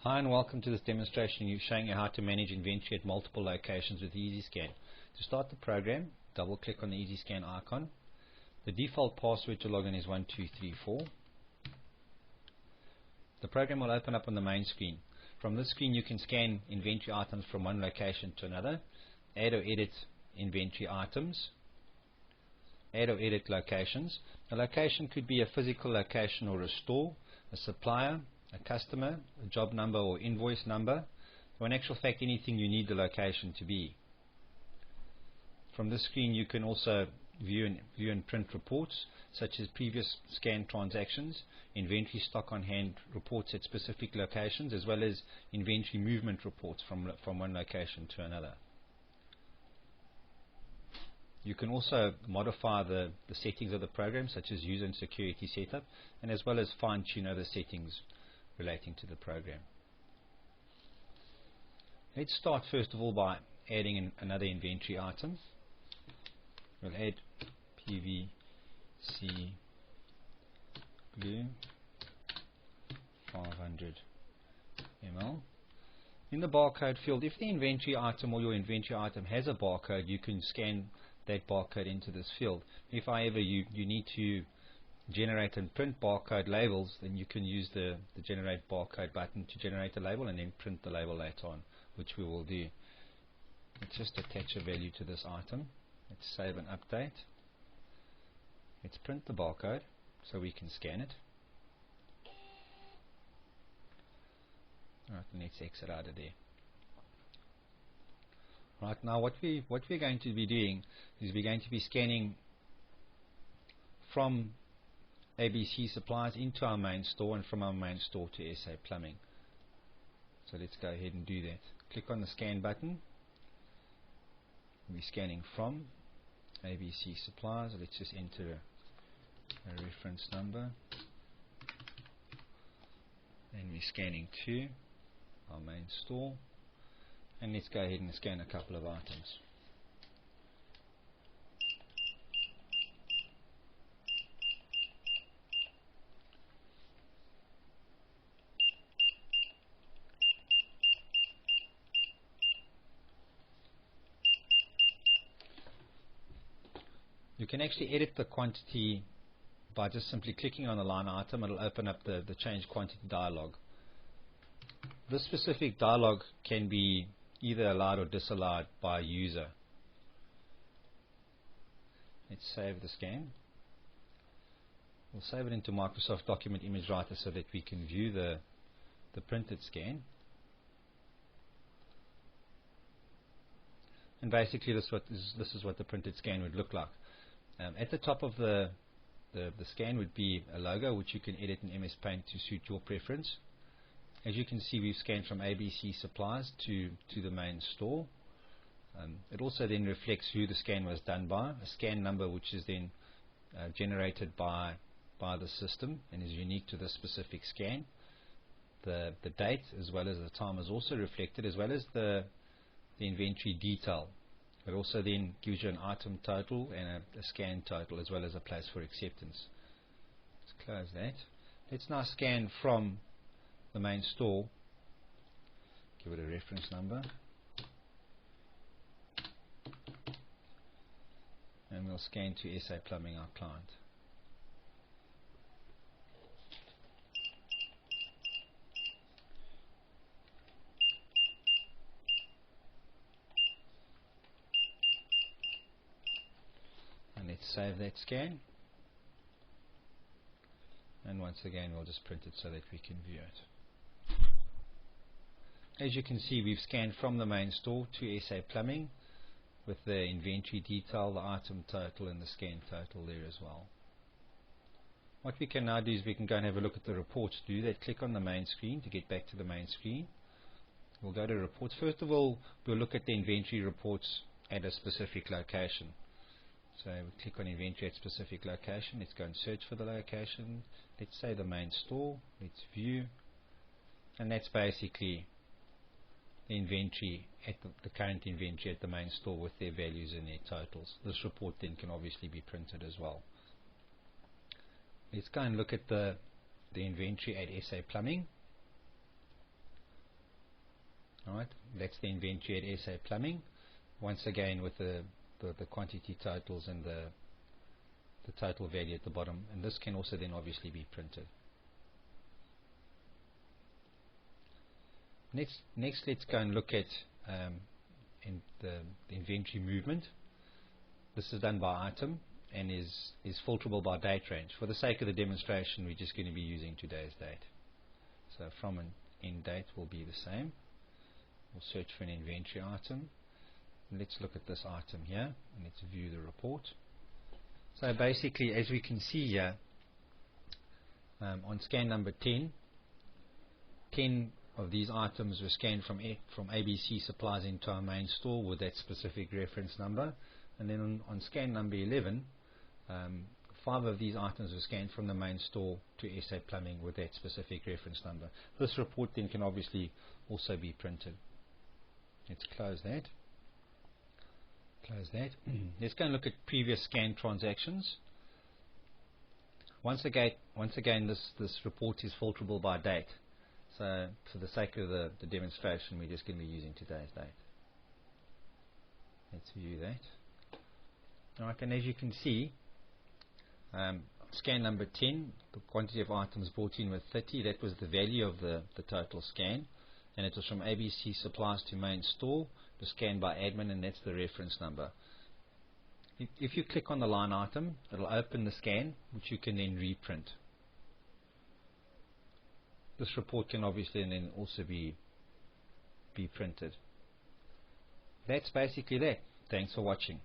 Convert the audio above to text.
Hi and welcome to this demonstration showing you how to manage inventory at multiple locations with EasyScan. To start the program, double click on the EasyScan icon. The default password to log in is 1234. The program will open up on the main screen. From this screen you can scan inventory items from one location to another, add or edit inventory items, add or edit locations. A location could be a physical location or a store, a supplier, a customer, a job number or invoice number, or in actual fact anything you need the location to be. From this screen you can also view and print reports such as previous scan transactions, inventory stock on hand reports at specific locations, as well as inventory movement reports from one location to another. You can also modify the settings of the program, such as user and security setup, and as well as fine-tune other settings relating to the program. Let's start first of all by adding another inventory item. We'll add PVC glue 500 ml. In the barcode field, if the inventory item or your inventory item has a barcode, you can scan that barcode into this field. If however you need to generate and print barcode labels, then you can use the generate barcode button to generate a label and then print the label later on, which we will do. Let's just attach a value to this item. Let's save and update. Let's print the barcode so we can scan it. Alright, and let's exit out of there. Right, now what we're going to be doing is we're going to be scanning from ABC supplies into our main store and from our main store to SA Plumbing. So let's go ahead and do that. Click on the scan button. We're scanning from ABC supplies. Let's just enter a reference number. And we're scanning to our main store. And let's go ahead and scan a couple of items. You can actually edit the quantity by just simply clicking on the line item. It'll open up the change quantity dialog. This specific dialog can be either allowed or disallowed by user. Let's save the scan. We'll save it into Microsoft Document Image Writer so that we can view the printed scan. And basically this is what the printed scan would look like. At the top of the scan would be a logo which you can edit in MS Paint to suit your preference. As you can see, we've scanned from ABC supplies to the main store. It also then reflects who the scan was done by, a scan number which is then generated by the system and is unique to this specific scan. The date as well as the time is also reflected, as well as the inventory detail. It also then gives you an item total and a scan total, as well as a place for acceptance. Let's close that. Let's now scan from the main store. Give it a reference number. And we'll scan to SA Plumbing, our client. Let's save that scan, and once again we'll just print it so that we can view it. As you can see, we've scanned from the main store to SA Plumbing with the inventory detail, the item total and the scan total there as well. What we can now do is we can go and have a look at the reports. To do that, click on the main screen to get back to the main screen. We'll go to reports. First of all, we'll look at the inventory reports at a specific location. So we click on inventory at specific location. Let's go and search for the location. Let's say the main store. Let's view. And that's basically the inventory at the current inventory at the main store with their values and their totals. This report then can obviously be printed as well. Let's go and look at the inventory at SA Plumbing. Right, that's the inventory at SA Plumbing. Once again with the quantity totals and the total value at the bottom, and this can also then obviously be printed. Next let's go and look at in the inventory movement. This is done by item and is filterable by date range. For the sake of the demonstration, we're just going to be using today's date. So from and end date will be the same. We'll search for an inventory item. Let's look at this item here and let's view the report. So basically, as we can see here, on scan number 10 of these items were scanned from ABC Supplies into our main store with that specific reference number. And then on scan number 11, 5 of these items were scanned from the main store to SA Plumbing with that specific reference number. This report then can obviously also be printed. Let's close that. Let's go and look at previous scan transactions. Once again, this report is filterable by date. So for the sake of the demonstration, we're just going to be using today's date. Let's view that. Alright, and as you can see, scan number 10, the quantity of items brought in was 30. That was the value of the total scan, and it was from ABC Supplies to main store. It was scanned by admin, and that's the reference number. If you click on the line item, it will open the scan, which you can then reprint. This report can obviously then also be printed. That's basically that. Thanks for watching.